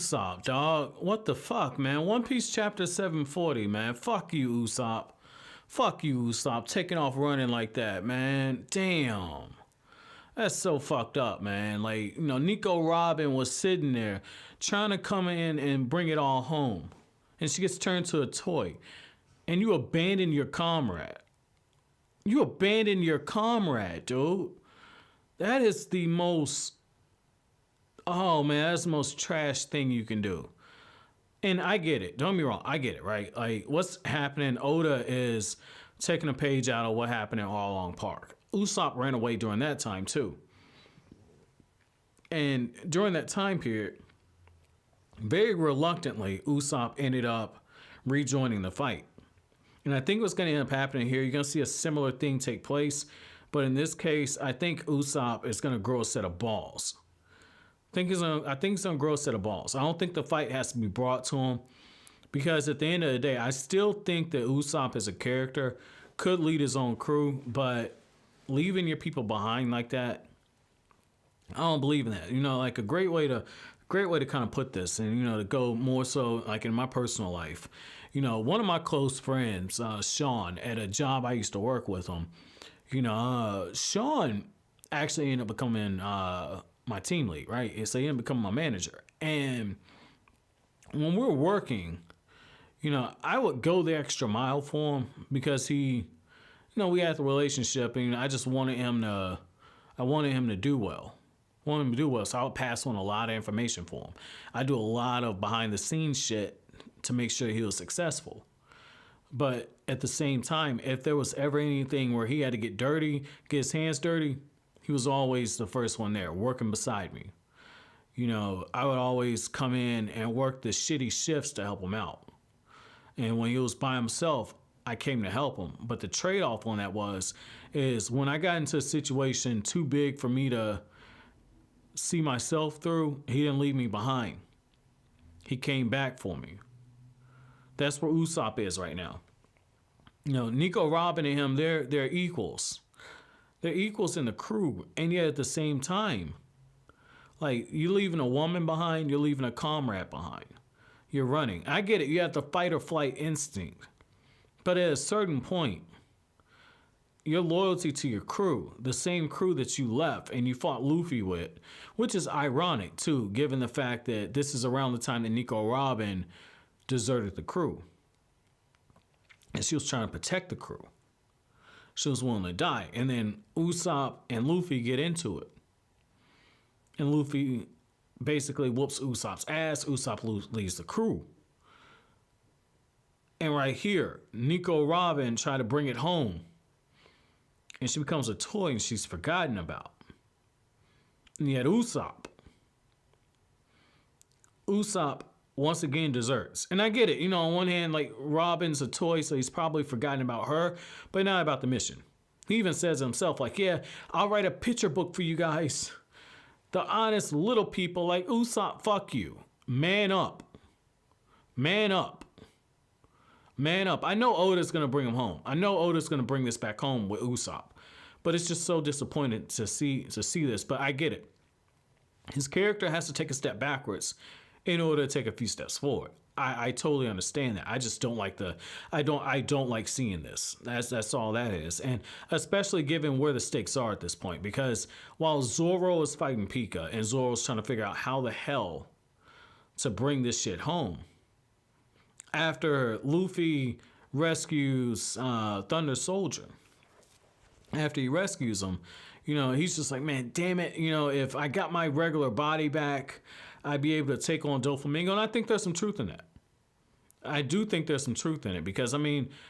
Usopp, dog. What the fuck, man? One Piece chapter 740, man. Fuck you, Usopp. Fuck you, Usopp. Taking off running like that, man. Damn. That's so fucked up, man. Like, Nico Robin was sitting there trying to come in and bring it all home. And she gets turned to a toy. And you abandon your comrade. You abandon your comrade, dude. That is the most... Oh, man, that's the most trash thing you can do. And I get it. Don't get me wrong. I get it, right? Like, what's happening, Oda is taking a page out of what happened in All Along Park. Usopp ran away during that time, too. And during that time period, very reluctantly, Usopp ended up rejoining the fight. And I think what's going to end up happening here, you're going to see a similar thing take place. But in this case, I think Usopp is going to grow a set of balls. I think he's gonna grow a set of balls. I don't think the fight has to be brought to him, because at the end of the day, I still think that Usopp as a character could lead his own crew, but leaving your people behind like that, I don't believe in that. Like a great way to kind of put this, and to go more so like in my personal life. One of my close friends, Sean, at a job I used to work with him. Sean actually ended up becoming my team lead, right? So he ended up becoming my manager. And when we're working, I would go the extra mile for him because he, we had the relationship, and I just wanted him to do well. So I would pass on a lot of information for him. I do a lot of behind the scenes shit to make sure he was successful. But at the same time, if there was ever anything where he had to get dirty, get his hands dirty, he was always the first one there, working beside me. I would always come in and work the shitty shifts to help him out. And when he was by himself, I came to help him. But the trade-off on that is when I got into a situation too big for me to see myself through, he didn't leave me behind. He came back for me. That's where Usopp is right now. Nico Robin and him, they're equals. They're equals in the crew, and yet at the same time, like, you're leaving a woman behind, you're leaving a comrade behind. You're running. I get it, you have the fight or flight instinct. But at a certain point, your loyalty to your crew, the same crew that you left and you fought Luffy with, which is ironic too, given the fact that this is around the time that Nico Robin deserted the crew. And she was trying to protect the crew. She was willing to die. And then Usopp and Luffy get into it. And Luffy basically whoops Usopp's ass. Usopp leaves the crew. And right here, Nico Robin tried to bring it home. And she becomes a toy and she's forgotten about. And yet Usopp once again deserts. And I get it. On one hand, like, Robin's a toy, so he's probably forgotten about her, but not about the mission. He even says himself, like, yeah, I'll write a picture book for you guys. The honest little people like Usopp, fuck you. Man up. Man up. Man up. I know Oda's going to bring him home. I know Oda's going to bring this back home with Usopp. But it's just so disappointing to see this. But I get it. His character has to take a step backwards in order to take a few steps forward. I totally understand that. I just don't like I don't like seeing this. That's all that is. And especially given where the stakes are at this point, because while Zoro is fighting Pica and Zoro's trying to figure out how the hell to bring this shit home, after Luffy rescues Thunder Soldier, after he rescues him, he's just like, man, damn it, if I got my regular body back, I'd be able to take on Doflamingo. And I think there's some truth in that. I do think there's some truth in it because,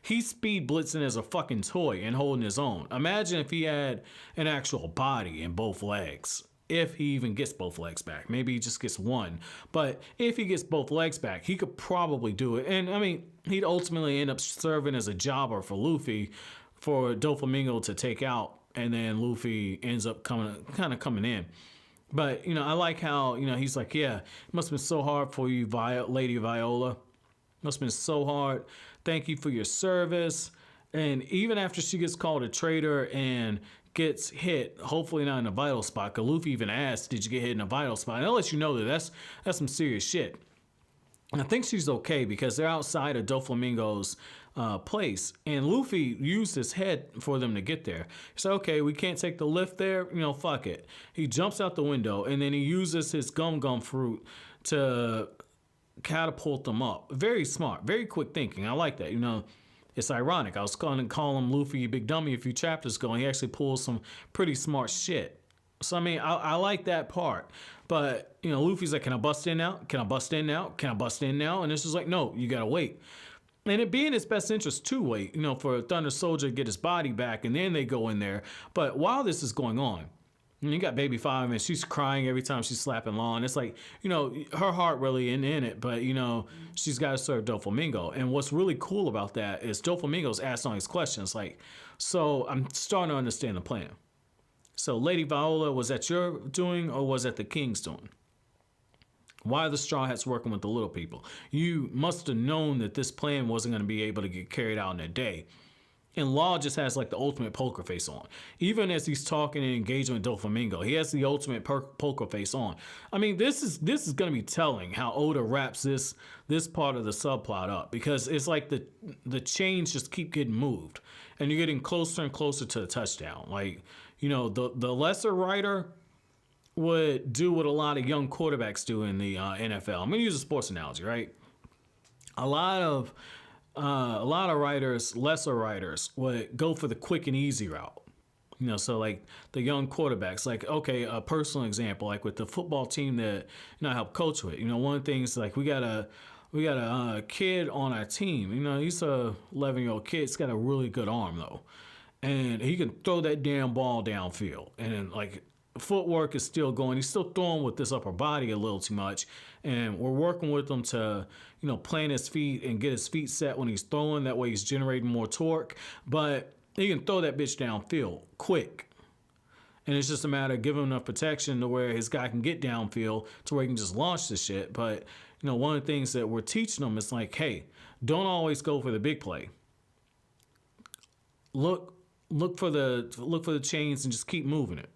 he's speed blitzing as a fucking toy and holding his own. Imagine if he had an actual body in both legs. If he even gets both legs back. Maybe he just gets one. But if he gets both legs back, he could probably do it. And, he'd ultimately end up serving as a jobber for Luffy for Doflamingo to take out. And then Luffy ends up coming in. But, I like how, he's like, yeah, it must have been so hard for you, Lady Viola. Must have been so hard. Thank you for your service. And even after she gets called a traitor and gets hit, hopefully not in a vital spot, because Luffy even asked, did you get hit in a vital spot? And I'll let you know that that's some serious shit. And I think she's okay because they're outside of Doflamingo's place. And Luffy used his head for them to get there. He said, okay, we can't take the lift there. Fuck it. He jumps out the window and then he uses his gum fruit to catapult them up. Very smart, very quick thinking. I like that. It's ironic. I was going to call him Luffy Big Dummy a few chapters ago, and he actually pulls some pretty smart shit. So, I like that part. But, Luffy's like, can I bust in now? Can I bust in now? Can I bust in now? And this is like, no, you got to wait. And it be in his best interest to wait, for Thunder Soldier to get his body back, and then they go in there. But while this is going on, you got Baby Five, and she's crying every time she's slapping Law. And it's like, her heart really in it, but, she's got to serve Doflamingo. And what's really cool about that is Doflamingo's asked all these questions. Like, so I'm starting to understand the plan. So Lady Viola, was that your doing or was that the king's doing? Why are the Straw Hats working with the little people? You must have known that this plan wasn't going to be able to get carried out in a day. And Law just has like the ultimate poker face on. Even as he's talking and engaging with Doflamingo, he has the ultimate poker face on. This is going to be telling how Oda wraps this part of the subplot up, because it's like the chains just keep getting moved, and you're getting closer and closer to the touchdown. Like, the lesser writer would do what a lot of young quarterbacks do in the NFL. I'm going to use a sports analogy, right? A lot of writers, lesser writers, would go for the quick and easy route. So like the young quarterbacks, like, okay, a personal example, like with the football team that I help coach with. One of the things, like we got a kid on our team. He's a 11-year-old kid. He's got a really good arm though, and he can throw that damn ball downfield. And then, like, footwork is still going. He's still throwing with this upper body a little too much, and we're working with him to plant his feet and get his feet set when he's throwing. That way he's generating more torque, but he can throw that bitch downfield quick. And it's just a matter of giving him enough protection to where his guy can get downfield to where he can just launch the shit. But one of the things that we're teaching them is like, hey, don't always go for the big play. Look for the chains and just keep moving it.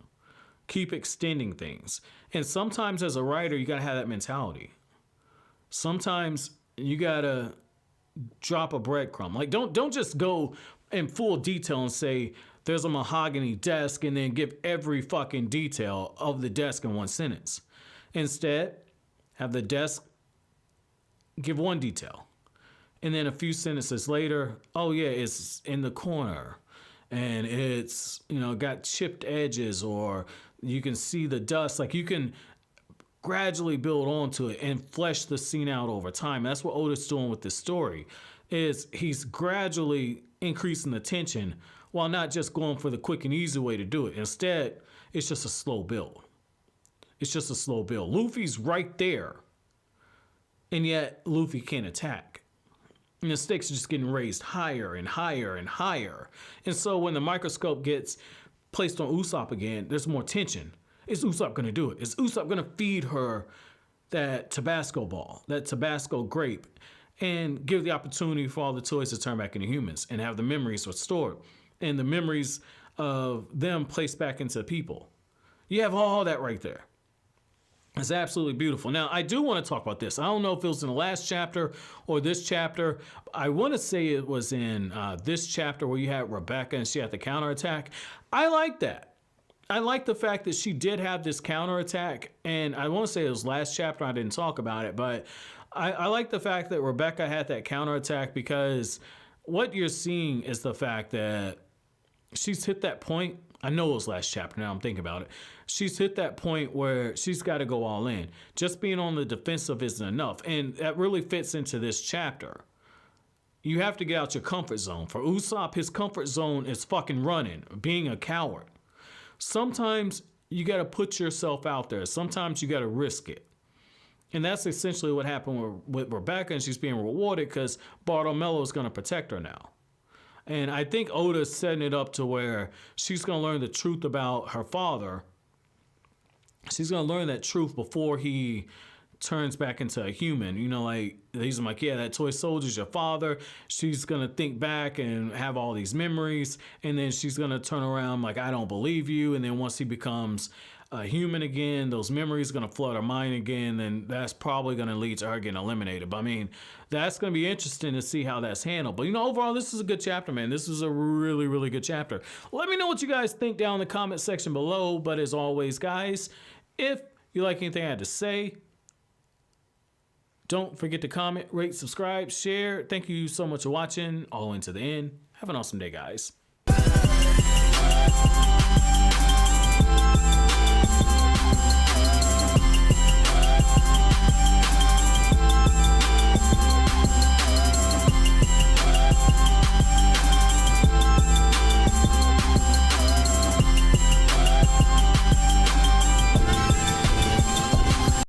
Keep extending things. And sometimes as a writer, you gotta have that mentality. Sometimes you gotta drop a breadcrumb. Like, don't just go in full detail and say there's a mahogany desk and then give every fucking detail of the desk in one sentence. Instead, have the desk give one detail. And then a few sentences later, oh yeah, it's in the corner and it's, got chipped edges, or you can see the dust. Like, you can gradually build onto it and flesh the scene out over time. That's what Oda's doing with this story, is he's gradually increasing the tension while not just going for the quick and easy way to do it. Instead, it's just a slow build. It's just a slow build. Luffy's right there, and yet Luffy can't attack. And the stakes are just getting raised higher and higher and higher. And so when the microscope gets placed on Usopp again, there's more tension. Is Usopp going to do it? Is Usopp going to feed her that Tabasco ball, that Tabasco grape, and give the opportunity for all the toys to turn back into humans and have the memories restored and the memories of them placed back into people? You have all that right there. It's absolutely beautiful. Now, I do want to talk about this. I don't know if it was in the last chapter or this chapter. I want to say it was in this chapter where you had Rebecca and she had the counterattack. I like that. I like the fact that she did have this counterattack. And I want to say it was last chapter. I didn't talk about it. But I like the fact that Rebecca had that counterattack, because what you're seeing is the fact that she's hit that point. I know it was last chapter, now I'm thinking about it. She's hit that point where she's got to go all in. Just being on the defensive isn't enough. And that really fits into this chapter. You have to get out your comfort zone. For Usopp, his comfort zone is fucking running, being a coward. Sometimes you got to put yourself out there. Sometimes you got to risk it. And that's essentially what happened with Rebecca, and she's being rewarded because Bartolomeo is going to protect her now. And I think Oda's setting it up to where she's going to learn the truth about her father. She's going to learn that truth before he turns back into a human. You know, like he's like, yeah, that toy soldier's your father. She's gonna think back and have all these memories, and then she's gonna turn around like, I don't believe you. And then once he becomes a human again, those memories gonna flood her mind again, then that's probably gonna lead to her getting eliminated. But I mean, that's gonna be interesting to see how that's handled. But you know, overall, this is a good chapter, man. This is a really, really good chapter. Let me know what you guys think down in the comment section below. But as always, guys, if you like anything I had to say, don't forget to comment, rate, subscribe, share. Thank you so much for watching all the way to the end. Have an awesome day, guys.